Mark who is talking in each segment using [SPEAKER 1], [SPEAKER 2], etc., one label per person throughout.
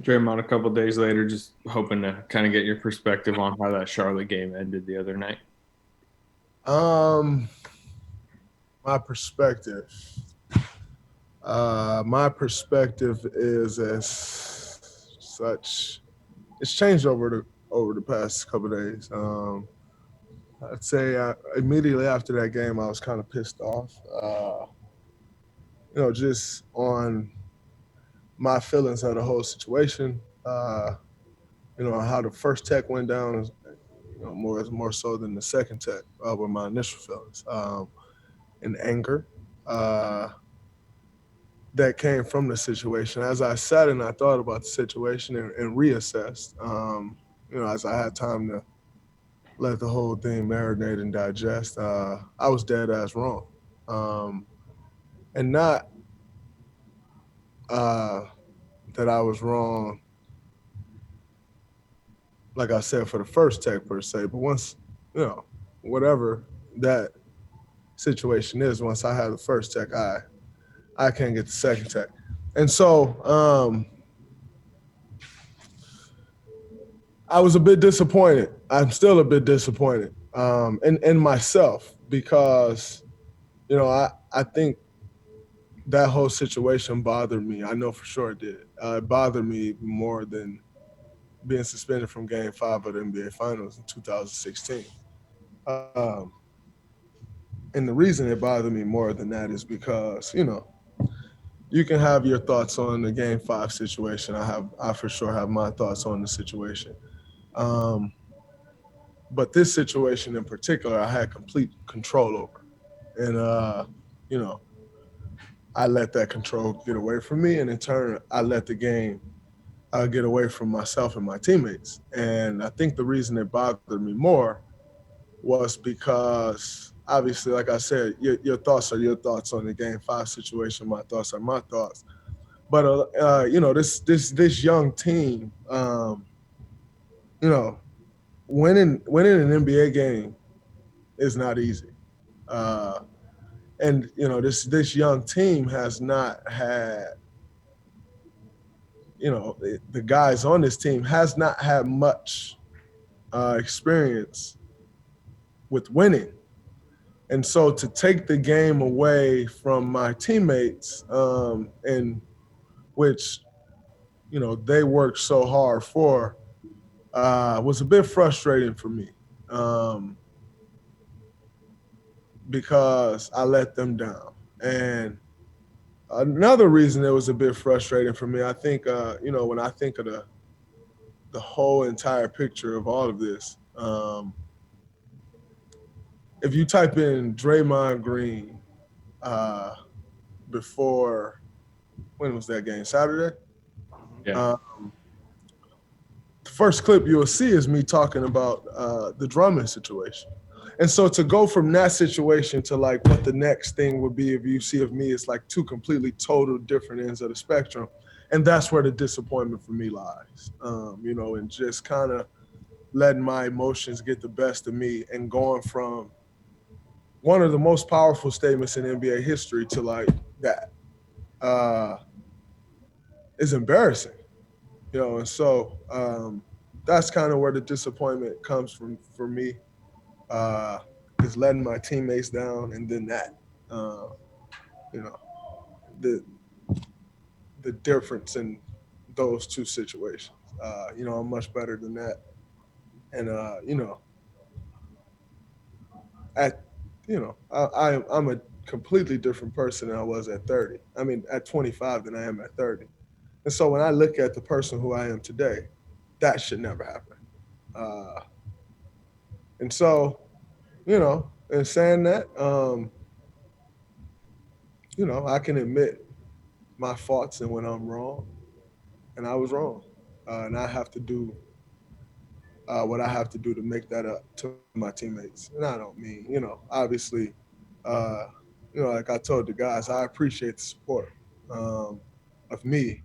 [SPEAKER 1] Draymond a couple days later, just hoping to kind of get your perspective on how that Charlotte game ended the other night.
[SPEAKER 2] Um, my perspective. My perspective is as such. It's changed over the past couple of days. I'd say immediately after that game, I was kind of pissed off. Just on my feelings of the whole situation. How the first tech went down is more so than the second tech were my initial feelings. And anger that came from the situation. As I sat and I thought about the situation and reassessed, as I had time to let the whole thing marinate and digest, I was dead ass wrong. Um, and not uh, that I was wrong, like I said, for the first tech per se, but once, whatever that situation is, once I had the first tech, I can't get the second tech. And so I was a bit disappointed. I'm still a bit disappointed in myself because, I think that whole situation bothered me. I know for sure it did. It bothered me more than being suspended from Game 5 of the NBA Finals in 2016. Um, and the reason it bothered me more than that is because, you can have your thoughts on the Game 5 situation. I for sure have my thoughts on the situation. Um, but this situation in particular, I had complete control over. And, you know, I let that control get away from me. And in turn, I let the game get away from myself and my teammates. And I think the reason it bothered me more was because obviously, like I said, your thoughts are your thoughts on the Game 5 situation. My thoughts are my thoughts. But, this young team, you know, winning an NBA game is not easy. Uh, and this young team has not had the guys on this team has not had much experience with winning, and so to take the game away from my teammates, and which they worked so hard for, was a bit frustrating for me, um, because I let them down. And another reason it was a bit frustrating for me, I think, when I think of the whole entire picture of all of this, if you type in Draymond Green uh, before, when was that game? Saturday?
[SPEAKER 1] Yeah.
[SPEAKER 2] Um, the first clip you'll see is me talking about the Drummond situation. And so to go from that situation to like what the next thing would be if you see of me, it's like two completely total different ends of the spectrum. And that's where the disappointment for me lies, and just kind of letting my emotions get the best of me and going from one of the most powerful statements in NBA history to like that uh, is embarrassing, And so that's kind of where the disappointment comes from for me, uh, is letting my teammates down, and then that, uh, you know, the the difference in those two situations. I'm much better than that, and at I'm a completely different person than I was at 30. I mean, at 25 than I am at 30. And so when I look at the person who I am today, that should never happen. Uh, and so, in saying that, I can admit my faults and when I'm wrong, and I was wrong, and I have to do what I have to do to make that up to my teammates. And I don't mean, obviously, uh, like I told the guys, I appreciate the support of me,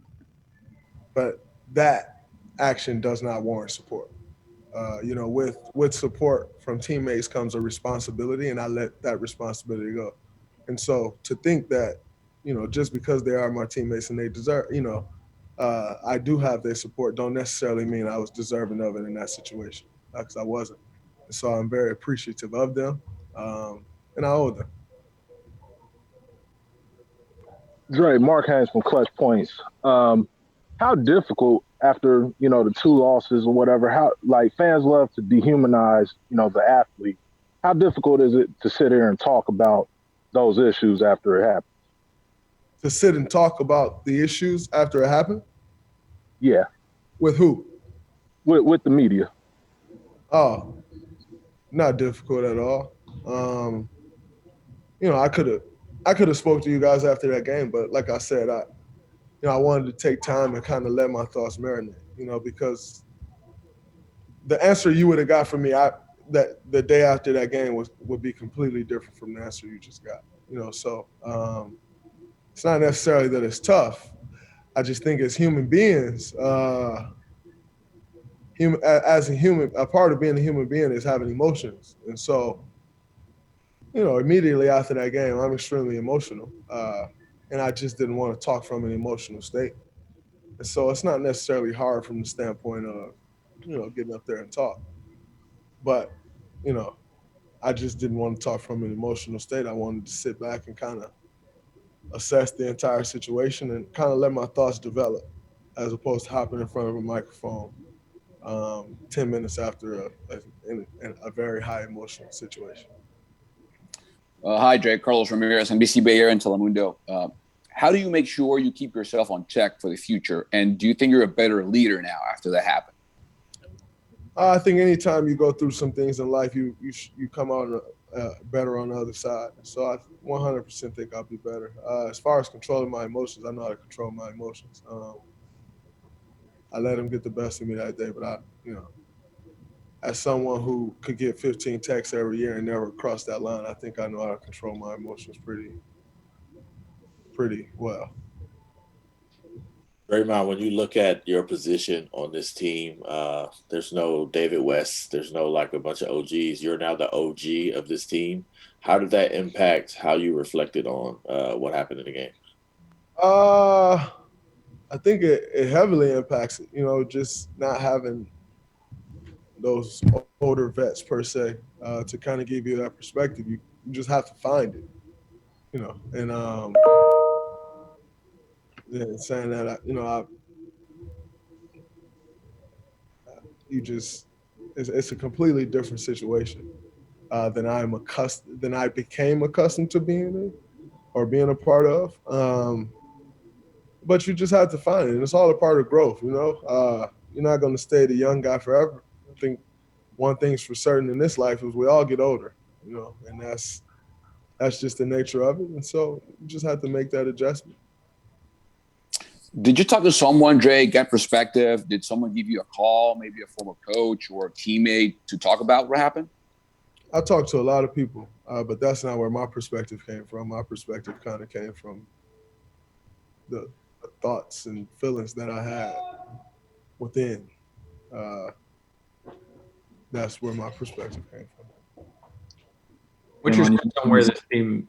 [SPEAKER 2] but that action does not warrant support. With support from teammates comes a responsibility, and I let that responsibility go. And so to think that, just because they are my teammates and they deserve, I do have their support don't necessarily mean I was deserving of it in that situation, because I wasn't. And so I'm very appreciative of them, and I owe them.
[SPEAKER 3] Dre, Mark has some clutch points. How difficult after the two losses or whatever? How like fans love to dehumanize the athlete. How difficult is it to sit here and talk about those issues after it happened?
[SPEAKER 2] To sit and talk about the issues after it happened?
[SPEAKER 3] Yeah,
[SPEAKER 2] With who?
[SPEAKER 3] with the media.
[SPEAKER 2] Oh, not difficult at all. I could have spoke to you guys after that game, but like I said, I wanted to take time and kind of let my thoughts marinate, because the answer you would have got from me that the day after that game would be completely different from the answer you just got. So it's not necessarily that it's tough. I just think as human beings, a part of being a human being is having emotions, and so immediately after that game, I'm extremely emotional, and I just didn't want to talk from an emotional state. And so it's not necessarily hard from the standpoint of getting up there and talk, but you know I just didn't want to talk from an emotional state. I wanted to sit back and kind of assess the entire situation and kind of let my thoughts develop, as opposed to hopping in front of a microphone 10 minutes after a very high emotional situation.
[SPEAKER 4] Hi, Jay. Carlos Ramirez, NBC Bay Area and Telemundo. How do you make sure you keep yourself on check for the future? And do you think you're a better leader now after that happened?
[SPEAKER 2] I think anytime you go through some things in life, you come out better on the other side. So I 100% think I'll be better. As far as controlling my emotions, I know how to control my emotions. I let them get the best of me that day, but as someone who could get 15 texts every year and never cross that line, I think I know how to control my emotions pretty well.
[SPEAKER 5] Draymond, when you look at your position on this team, there's no David West. There's no like a bunch of OGs. You're now the OG of this team. How did that impact how you reflected on what happened in the game?
[SPEAKER 2] I think it heavily impacts it, just not having those older vets per se to kind of give you that perspective. You just have to find it, and saying that, it's a completely different situation than I became accustomed to being in or being a part of. But you just have to find it, and it's all a part of growth. You're not going to stay the young guy forever. I think one thing's for certain in this life is we all get older, and that's just the nature of it. And so you just have to make that adjustment.
[SPEAKER 4] Did you talk to someone, Dre, get perspective? Did someone give you a call, maybe a former coach or a teammate, to talk about what happened?
[SPEAKER 2] I talked to a lot of people, but that's not where my perspective came from. My perspective kind of came from the thoughts and feelings that I had within. That's where my perspective came from.
[SPEAKER 1] What's your sense on where this team?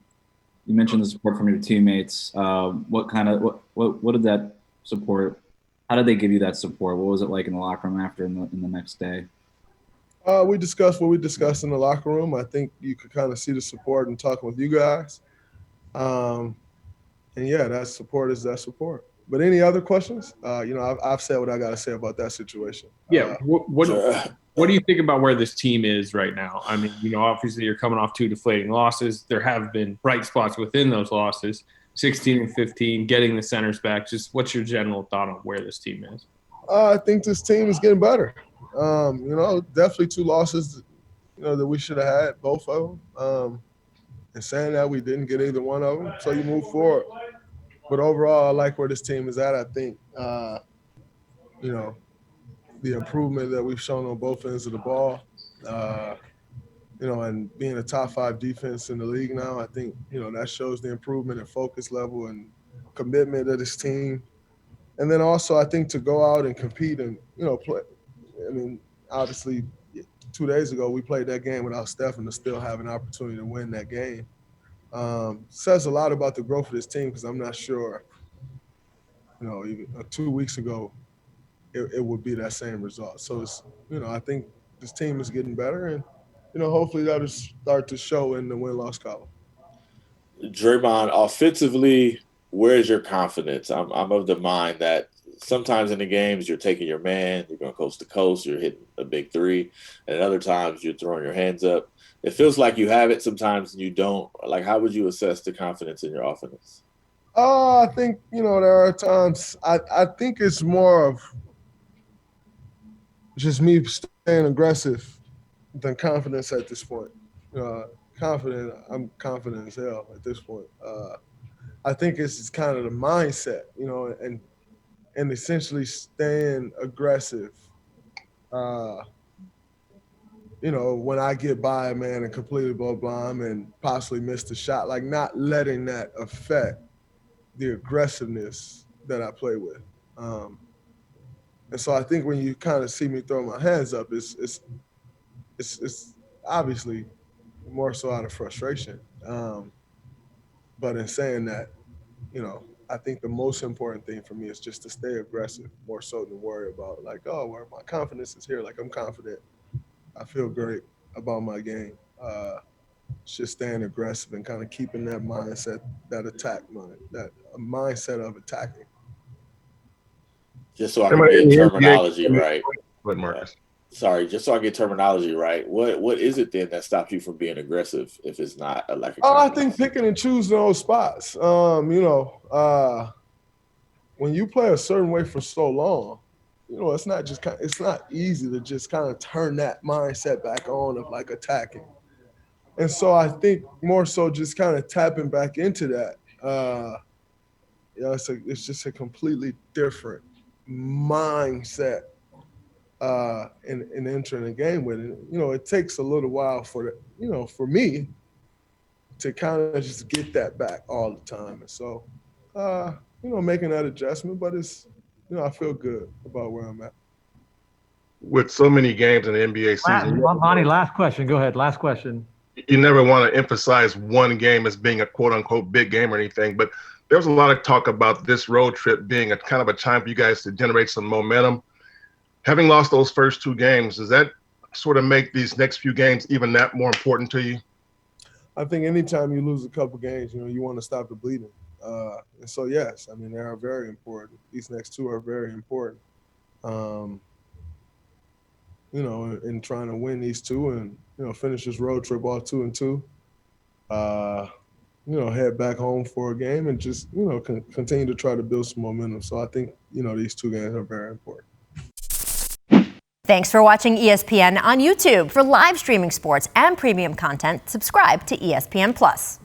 [SPEAKER 6] You mentioned the support from your teammates. What did that support? How did they give you that support? What was it like in the locker room after in the next day?
[SPEAKER 2] We discussed what we discussed in the locker room. I think you could kind of see the support and talking with you guys. And yeah, that support is that support. But any other questions? I've said what I got to say about that situation.
[SPEAKER 1] Yeah. What do you think about where this team is right now? I mean, obviously you're coming off 2 deflating losses. There have been bright spots within those losses, 16 and 15, getting the centers back. Just what's your general thought on where this team is?
[SPEAKER 2] I think this team is getting better. Definitely 2 losses, that we should have had, both of them. And saying that, we didn't get either one of them. So you move forward. But overall, I like where this team is at. I think, the improvement that we've shown on both ends of the ball, and being a top 5 defense in the league now, I think, that shows the improvement in focus level and commitment of this team. And then also, I think to go out and compete and, play. I mean, obviously, 2 days ago, we played that game without Steph and to still have an opportunity to win that game. Says a lot about the growth of this team, because I'm not sure even 2 weeks ago, it would be that same result. So it's, I think this team is getting better, and hopefully that'll start to show in the win-loss column.
[SPEAKER 5] Draymond, offensively, where's your confidence? I'm of the mind that sometimes in the games you're taking your man, you're going coast to coast, you're hitting a big three, and at other times you're throwing your hands up. It feels like you have it sometimes and you don't. Like, how would you assess the confidence in your offense?
[SPEAKER 2] I think, there are times I think it's more of just me staying aggressive than confidence at this point. I'm confident as hell at this point. I think it's kind of the mindset, and essentially staying aggressive. When I get by a man and completely blow blind and possibly miss the shot, like not letting that affect the aggressiveness that I play with. And so I think when you kind of see me throw my hands up, it's obviously more so out of frustration. But in saying that, I think the most important thing for me is just to stay aggressive more so than worry about like, where my confidence is here. Like, I'm confident. I feel great about my game. Just staying aggressive and kind of keeping that mindset, that attack mind, that mindset of attacking.
[SPEAKER 5] Just so I can get terminology right.
[SPEAKER 7] But Marcus.
[SPEAKER 5] Sorry, just so I get terminology right. What is it then that stops you from being aggressive if it's not a lack of confidence?
[SPEAKER 2] I think picking and choosing those spots. When you play a certain way for so long, it's not easy to just kind of turn that mindset back on of like attacking. And so I think more so just kind of tapping back into that. It's just a completely different mindset in entering the game with it. It takes a little while for me to kind of just get that back all the time. And so, making that adjustment, but it's, I feel good about where I'm at.
[SPEAKER 7] With so many games in the NBA season.
[SPEAKER 8] Monty, last question. Go ahead. Last question.
[SPEAKER 7] You never want to emphasize one game as being a quote unquote big game or anything, but there was a lot of talk about this road trip being a kind of a time for you guys to generate some momentum. Having lost those first two games, does that sort of make these next few games even that more important to you?
[SPEAKER 2] I think anytime you lose a couple games, you want to stop the bleeding. And so, yes, they are very important. These next two are very important. In trying to win these two and, finish this road trip all 2-2. Head back home for a game and just, continue to try to build some momentum. So I think, these two games are very important.
[SPEAKER 9] Thanks for watching ESPN on YouTube. For live streaming sports and premium content, subscribe to ESPN+.